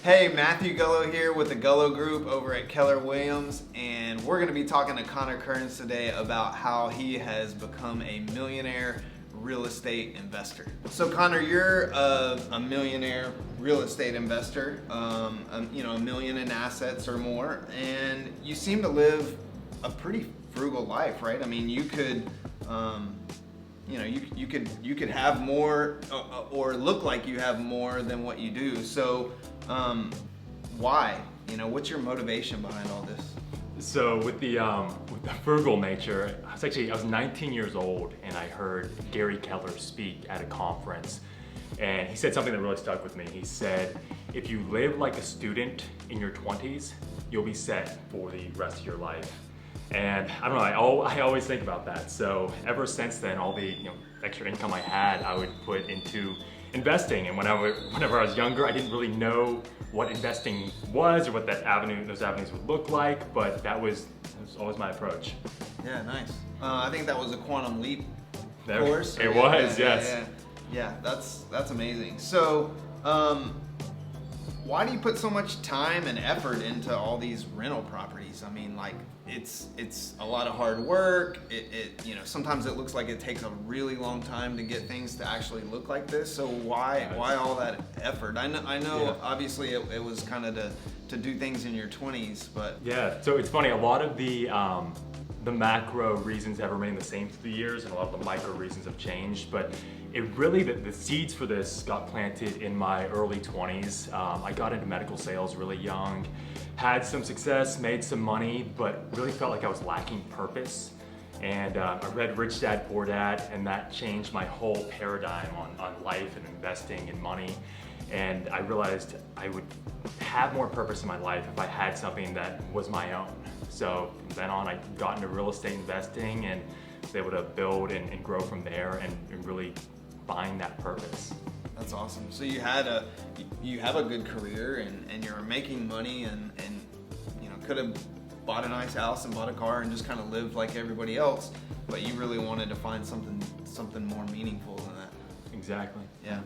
Hey, Matthew Gullo here with the Gullo Group over at Keller Williams, and we're going to be talking to Conor Kearns today about how he has become a millionaire real estate investor. So Conor, you're a millionaire real estate investor, a million in assets or more, and you seem to live a pretty frugal life, right? I mean, you could you could have more or look like you have more than what you do. So why? What's your motivation behind all this? So with the frugal nature, I was 19 years old and I heard Gary Keller speak at a conference, and he said something that really stuck with me. He said, if you live like a student in your 20s, you'll be set for the rest of your life. And I don't know, I always think about that. So ever since then, all the extra income I had, I would put into investing. And whenever I was younger, I didn't really know what investing was or what those avenues would look like, but that was always my approach. Yeah, nice. I think that was a quantum leap course. It was, yes. Yeah, that's amazing. So, why do you put so much time and effort into all these rental properties? I mean, like, it's a lot of hard work. Sometimes it looks like it takes a really long time to get things to actually look like this. So why all that effort? I know. Yeah. Obviously it was kind of to do things in your 20s, but yeah. So it's funny. A lot of the macro reasons have remained the same through the years, and a lot of the micro reasons have changed. But it really, the seeds for this got planted in my early 20s. I got into medical sales really young, had some success, made some money, but really felt like I was lacking purpose. And I read Rich Dad Poor Dad, and that changed my whole paradigm on life and investing and money. And I realized I would have more purpose in my life if I had something that was my own. So from then on, I got into real estate investing and was able to build and grow from there and really find that purpose. That's awesome. So you have a good career and you're making money and could have bought a nice house and bought a car and just kind of lived like everybody else, but you really wanted to find something more meaningful than that. Exactly. Yeah.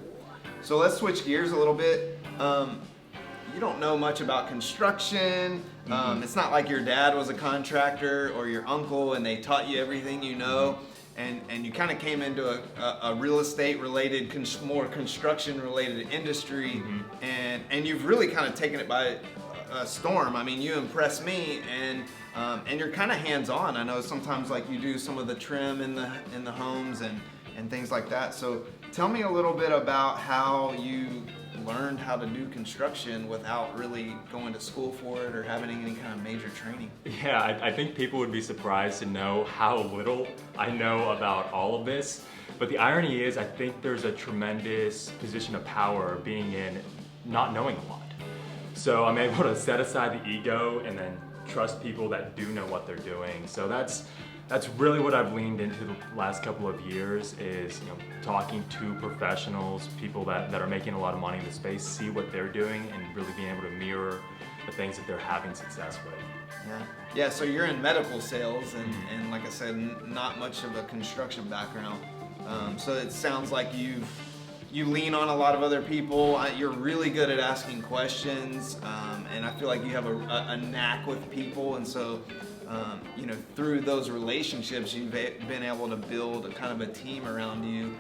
So let's switch gears a little bit. You don't know much about construction. It's not like your dad was a contractor or your uncle and they taught you everything you know. And you kind of came into a real estate related, more construction related industry, and you've really kind of taken it by a storm. I mean, you impress me, and you're kind of hands on. I know sometimes like you do some of the trim in the homes and things like that. So tell me a little bit about how you learned how to do construction without really going to school for it or having any kind of major training. Yeah, I think people would be surprised to know how little I know about all of this. But the irony is, I think there's a tremendous position of power being in not knowing a lot. So I'm able to set aside the ego and then trust people that do know what they're doing. So that's really what I've leaned into the last couple of years is talking to professionals, people that are making a lot of money in the space, see what they're doing and really being able to mirror the things that they're having success with. Yeah. So you're in medical sales and like I said, not much of a construction background. So it sounds like you lean on a lot of other people. You're really good at asking questions, and I feel like you have a knack with people, and so through those relationships, you've been able to build a kind of a team around you,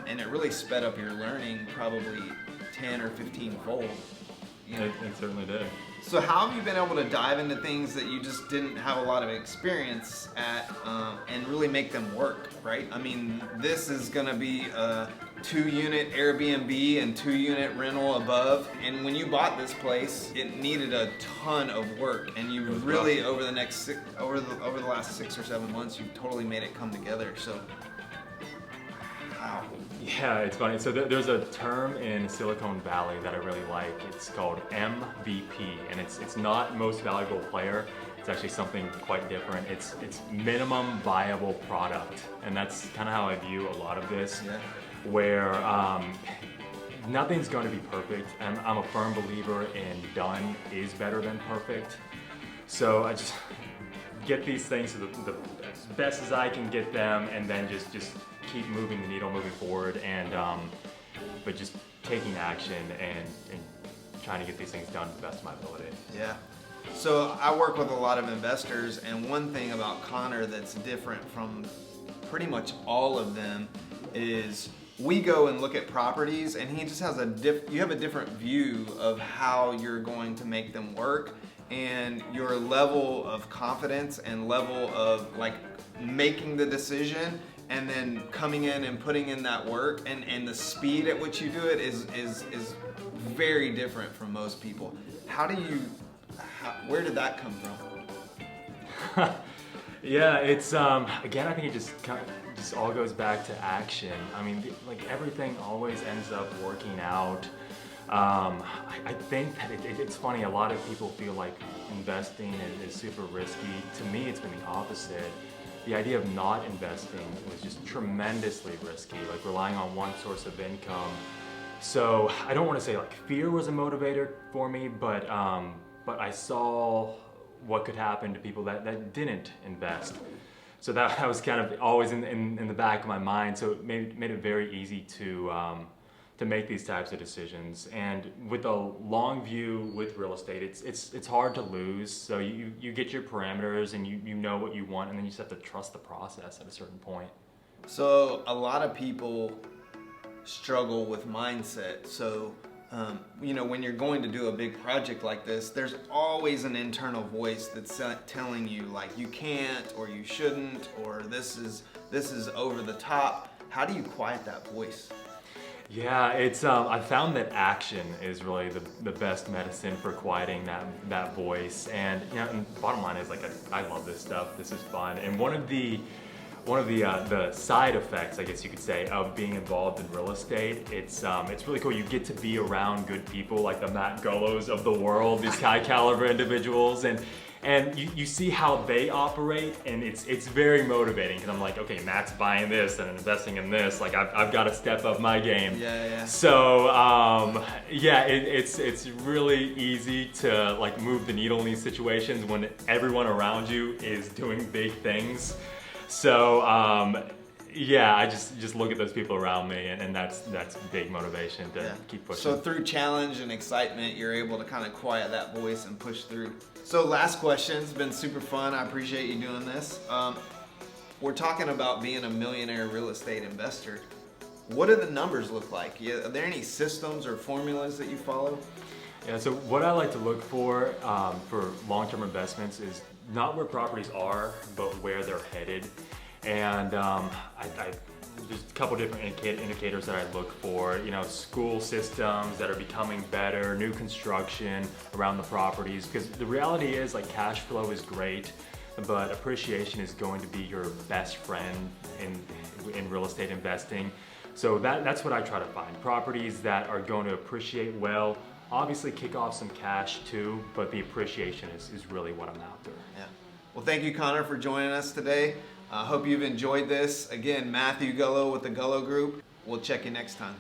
and it really sped up your learning probably 10 or 15 fold. It certainly did. So how have you been able to dive into things that you just didn't have a lot of experience at and really make them work, right? I mean, this is gonna be a 2-unit Airbnb and 2-unit rental above, and when you bought this place, it needed a ton of work, and you really over the last 6 or 7 months, you've totally made it come together. So, wow. Yeah, it's funny. So there's a term in Silicon Valley that I really like. It's called MVP, and it's not most valuable player. It's actually something quite different. It's minimum viable product, and that's kind of how I view a lot of this. Yeah. Where nothing's going to be perfect, and I'm a firm believer in done is better than perfect. So I just get these things to the as best as I can get them, and then just keep moving the needle, moving forward, and but just taking action and trying to get these things done to the best of my ability. Yeah. So I work with a lot of investors, and one thing about Conor that's different from pretty much all of them is we go and look at properties, and he just has you have a different view of how you're going to make them work, and your level of confidence and level of like making the decision and then coming in and putting in that work, and the speed at which you do it is very different from most people. Where did that come from? Yeah, it's again, I think it just all goes back to action. I mean, like everything always ends up working out. I think that it's funny, a lot of people feel like investing is super risky. To me, it's been the opposite. The idea of not investing was just tremendously risky, like relying on one source of income. So I don't want to say like fear was a motivator for me, but I saw what could happen to people that didn't invest. So that was kind of always in the back of my mind. So it made it very easy to make these types of decisions. And with a long view with real estate, it's hard to lose. So you get your parameters and you know what you want, and then you just have to trust the process at a certain point. So a lot of people struggle with mindset. So when you're going to do a big project like this, there's always an internal voice that's telling you like you can't, or you shouldn't, or this is over the top. How do you quiet that voice? Yeah, it's I found that action is really the best medicine for quieting that voice. And and bottom line is like I love this stuff. This is fun. And one of the side effects, I guess you could say, of being involved in real estate, it's really cool. You get to be around good people like the Matt Gullos of the world, these high caliber individuals, and you see how they operate, and it's very motivating, because I'm like, okay, Matt's buying this and investing in this, like I've got to step up my game. Yeah. So it's really easy to like move the needle in these situations when everyone around you is doing big things. So I just look at those people around me, and that's big motivation to keep pushing. So through challenge and excitement, you're able to kind of quiet that voice and push through. So last question, it's been super fun. I appreciate you doing this. We're talking about being a millionaire real estate investor. What do the numbers look like? Are there any systems or formulas that you follow? Yeah, so what I like to look for long-term investments is not where properties are, but where they're headed. And there's a couple different indicators that I look for. School systems that are becoming better, new construction around the properties. Because the reality is, like, cash flow is great, but appreciation is going to be your best friend in real estate investing. So that's what I try to find. Properties that are going to appreciate well. Obviously kick off some cash too, but the appreciation is really what I'm after. Yeah. Well, thank you, Conor, for joining us today. I hope you've enjoyed this. Again, Matthew Gullo with the Gullo Group. We'll check you next time.